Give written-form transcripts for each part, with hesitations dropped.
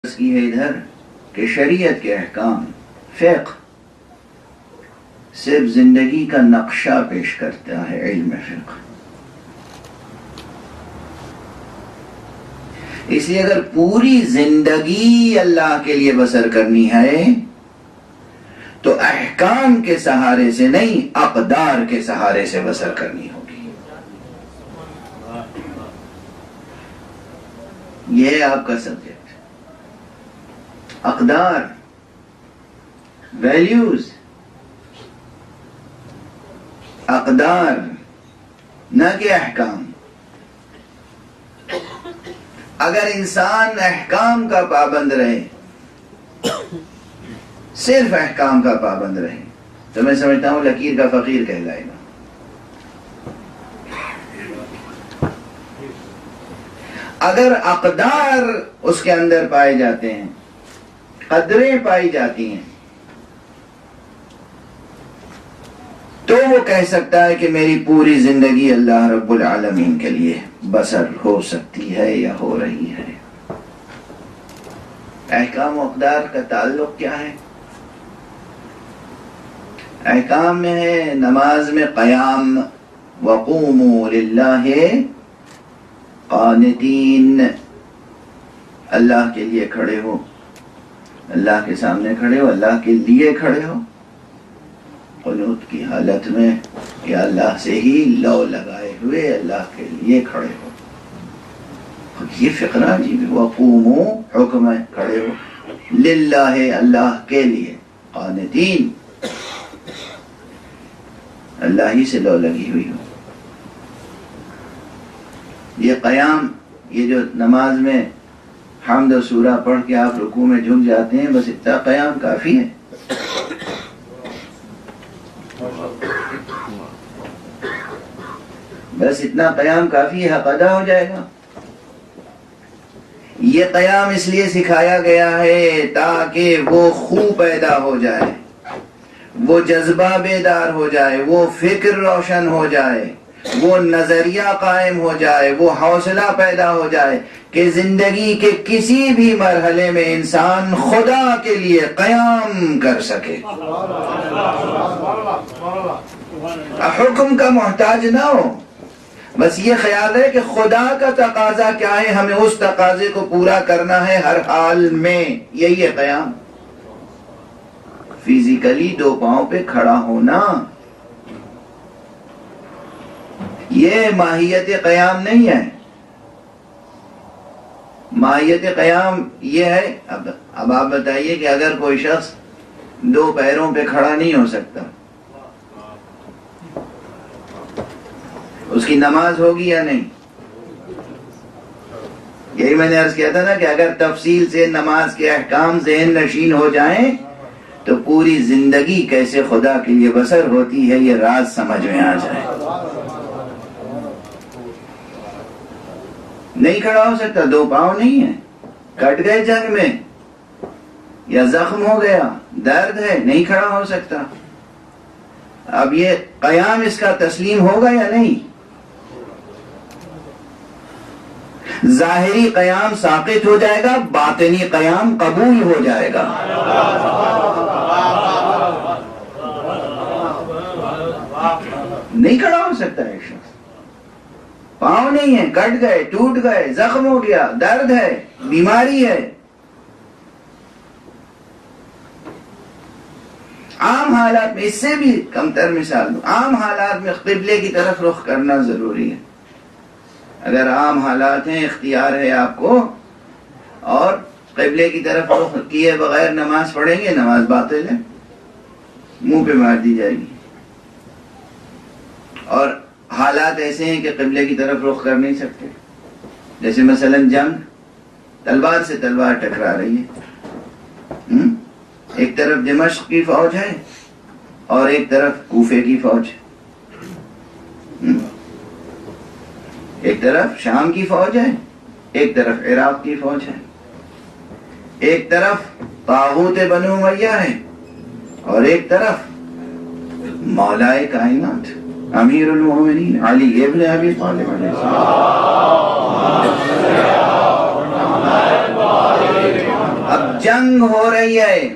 کی ہے ادھر کہ شریعت کے احکام فقہ صرف زندگی کا نقشہ پیش کرتا ہے علم فقہ. اس لیے اگر پوری زندگی اللہ کے لیے بسر کرنی ہے تو احکام کے سہارے سے نہیں، اقدار کے سہارے سے بسر کرنی ہوگی. یہ ہے آپ کا سبجیکٹ. اقدار، ویلیوز، اقدار نہ کہ احکام. اگر انسان احکام کا پابند رہے، صرف احکام کا پابند رہے، تو میں سمجھتا ہوں لکیر کا فقیر کہلائے گا. اگر اقدار اس کے اندر پائے جاتے ہیں، قدریں پائی جاتی ہیں، تو وہ کہہ سکتا ہے کہ میری پوری زندگی اللہ رب العالمین کے لیے بسر ہو سکتی ہے یا ہو رہی ہے. احکام و اقدار کا تعلق کیا ہے؟ احکام میں ہے نماز میں قیام، وقوموا للہ قانتین، اللہ کے لیے کھڑے ہو، اللہ کے سامنے کھڑے ہو، اللہ کے لیے کھڑے ہو، قنوت کی حالت میں یا اللہ سے ہی لو لگائے ہوئے اللہ کے لیے کھڑے ہو. یہ فقرہ جی وقوموا حکم ہے کھڑے ہو، للہ اللہ کے لیے، قانتین اللہ ہی سے لو لگی ہوئی ہو. یہ قیام، یہ جو نماز میں حمد و سورہ پڑھ کے آپ رکوع میں جھک جاتے ہیں، بس اتنا قیام کافی ہے. بس اتنا قیام کافی ہے، حق ادا ہو جائے گا. یہ قیام اس لیے سکھایا گیا ہے تاکہ وہ خو پیدا ہو جائے، وہ جذبہ بیدار ہو جائے، وہ فکر روشن ہو جائے، وہ نظریہ قائم ہو جائے، وہ حوصلہ پیدا ہو جائے کہ زندگی کے کسی بھی مرحلے میں انسان خدا کے لیے قیام کر سکے، حکم کا محتاج نہ ہو. بس یہ خیال ہے کہ خدا کا تقاضا کیا ہے، ہمیں اس تقاضے کو پورا کرنا ہے ہر حال میں. یہی ہے قیام. فزیکلی دو پاؤں پہ کھڑا ہونا، یہ ماہیت قیام نہیں ہے. ماہیت قیام یہ ہے، اب آپ بتائیے کہ اگر کوئی شخص دو پیروں پہ کھڑا نہیں ہو سکتا، اس کی نماز ہوگی یا نہیں؟ یہی میں نے عرض کیا تھا نا کہ اگر تفصیل سے نماز کے احکام ذہن نشین ہو جائیں تو پوری زندگی کیسے خدا کے لیے بسر ہوتی ہے یہ راز سمجھ میں آ جائے. نہیں کھڑا ہو سکتا، دو پاؤں نہیں ہیں، کٹ گئے جنگ میں یا زخم ہو گیا، درد ہے، نہیں کھڑا ہو سکتا. اب یہ قیام اس کا تسلیم ہوگا یا نہیں؟ ظاہری قیام ساقط ہو جائے گا، باطنی قیام قبول ہو جائے گا. نہیں کھڑا ہو سکتا ہے شخص، پاؤں نہیں ہیں، کٹ گئے، ٹوٹ گئے، زخم ہو گیا، درد ہے، بیماری ہے. عام حالات میں، اس سے بھی کمتر مثال دوں، عام حالات میں قبلے کی طرف رخ کرنا ضروری ہے. اگر عام حالات ہیں، اختیار ہے آپ کو، اور قبلے کی طرف رخ کیے بغیر نماز پڑھیں گے، نماز باطل ہے، منہ پہ مار دی جائے گی. اور حالات ایسے ہیں کہ قبلے کی طرف رخ کر نہیں سکتے، جیسے مثلا جنگ، تلوار سے تلوار ٹکرا رہی ہے، ایک طرف دمشق کی فوج ہے اور ایک طرف کوفے کی فوج، ایک طرف شام کی فوج ہے، ایک طرف عراق کی فوج ہے، ایک طرف طاغوت بنو امیہ ہے اور ایک طرف مولائے کائنات امیر المومنین علی ابن ابی طالب علیہ السلام. جنگ ہو رہی ہے،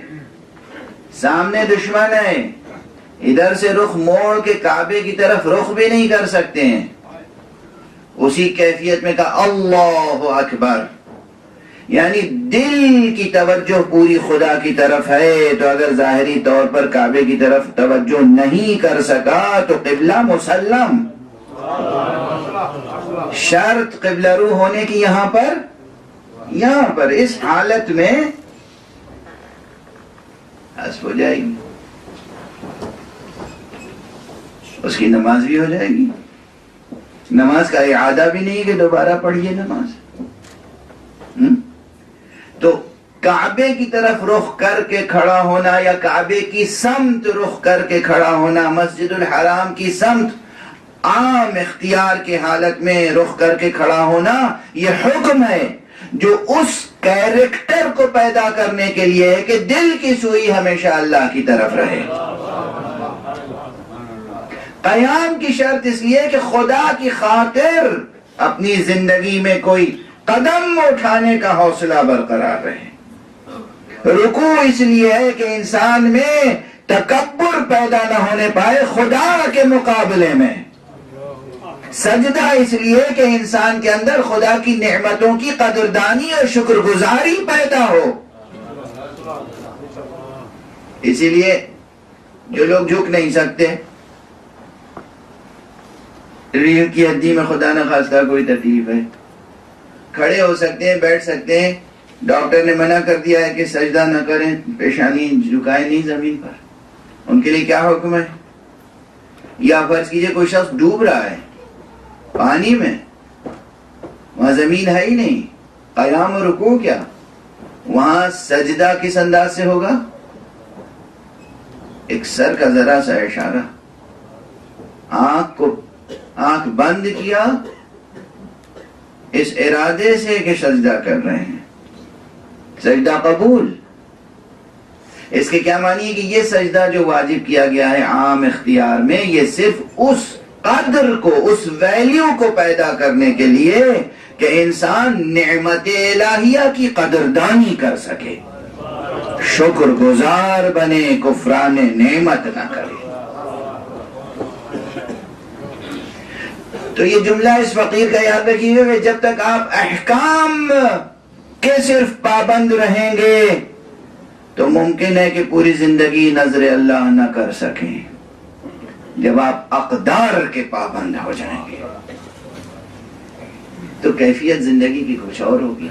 سامنے دشمن ہے، ادھر سے رخ موڑ کے کعبے کی طرف رخ بھی نہیں کر سکتے ہیں، اسی کیفیت میں کہا اللہ اکبر، یعنی دل کی توجہ پوری خدا کی طرف ہے، تو اگر ظاہری طور پر کعبے کی طرف توجہ نہیں کر سکا تو قبلہ مسلم، شرط قبلہ رو ہونے کی یہاں پر اس حالت میں حذف ہو جائے گی، اس کی نماز بھی ہو جائے گی، نماز کا اعادہ بھی نہیں کہ دوبارہ پڑھیے نماز۔ تو کعبے کی طرف رخ کر کے کھڑا ہونا یا کعبے کی سمت رخ کر کے کھڑا ہونا، مسجد الحرام کی سمت عام اختیار کی حالت میں رخ کر کے کھڑا ہونا، یہ حکم ہے جو اس کیریکٹر کو پیدا کرنے کے لیے ہے کہ دل کی سوئی ہمیشہ اللہ کی طرف رہے۔ قیام کی شرط اس لیے کہ خدا کی خاطر اپنی زندگی میں کوئی قدم اٹھانے کا حوصلہ برقرار رہے۔ رکوع اس لیے ہے کہ انسان میں تکبر پیدا نہ ہونے پائے خدا کے مقابلے میں۔ سجدہ اس لیے کہ انسان کے اندر خدا کی نعمتوں کی قدردانی اور شکر گزاری پیدا ہو۔ اسی لیے جو لوگ جھک نہیں سکتے، ریڑھ کی ہڈی میں خدا نہ خواستہ کوئی تکلیف ہے، کھڑے ہو سکتے ہیں، بیٹھ سکتے ہیں، ڈاکٹر نے منع کر دیا ہے کہ سجدہ نہ کریں، پیشانی جھکائیں نہیں زمین پر، ان کے لیے کیا حکم ہے؟ یا فرض کیجئے کوئی شخص ڈوب رہا ہے پانی میں، وہاں زمین ہے ہی نہیں، قیام و رکوع کیا، وہاں سجدہ کس انداز سے ہوگا؟ ایک سر کا ذرا سا اشارہ، آنکھ بند کیا اس ارادے سے کہ سجدہ کر رہے ہیں، سجدہ قبول۔ اس کے کیا معنی ہے کہ یہ سجدہ جو واجب کیا گیا ہے عام اختیار میں، یہ صرف اس قدر کو، اس ویلیو کو پیدا کرنے کے لیے کہ انسان نعمت الہیہ کی قدردانی کر سکے، شکر گزار بنے، کفران نعمت نہ کرے۔ تو یہ جملہ اس فقیر کا یاد رکھیے کہ جب تک آپ احکام کے صرف پابند رہیں گے تو ممکن ہے کہ پوری زندگی نظر اللہ نہ کر سکیں، جب آپ اقدار کے پابند ہو جائیں گے تو کیفیت زندگی کی کچھ اور ہوگی۔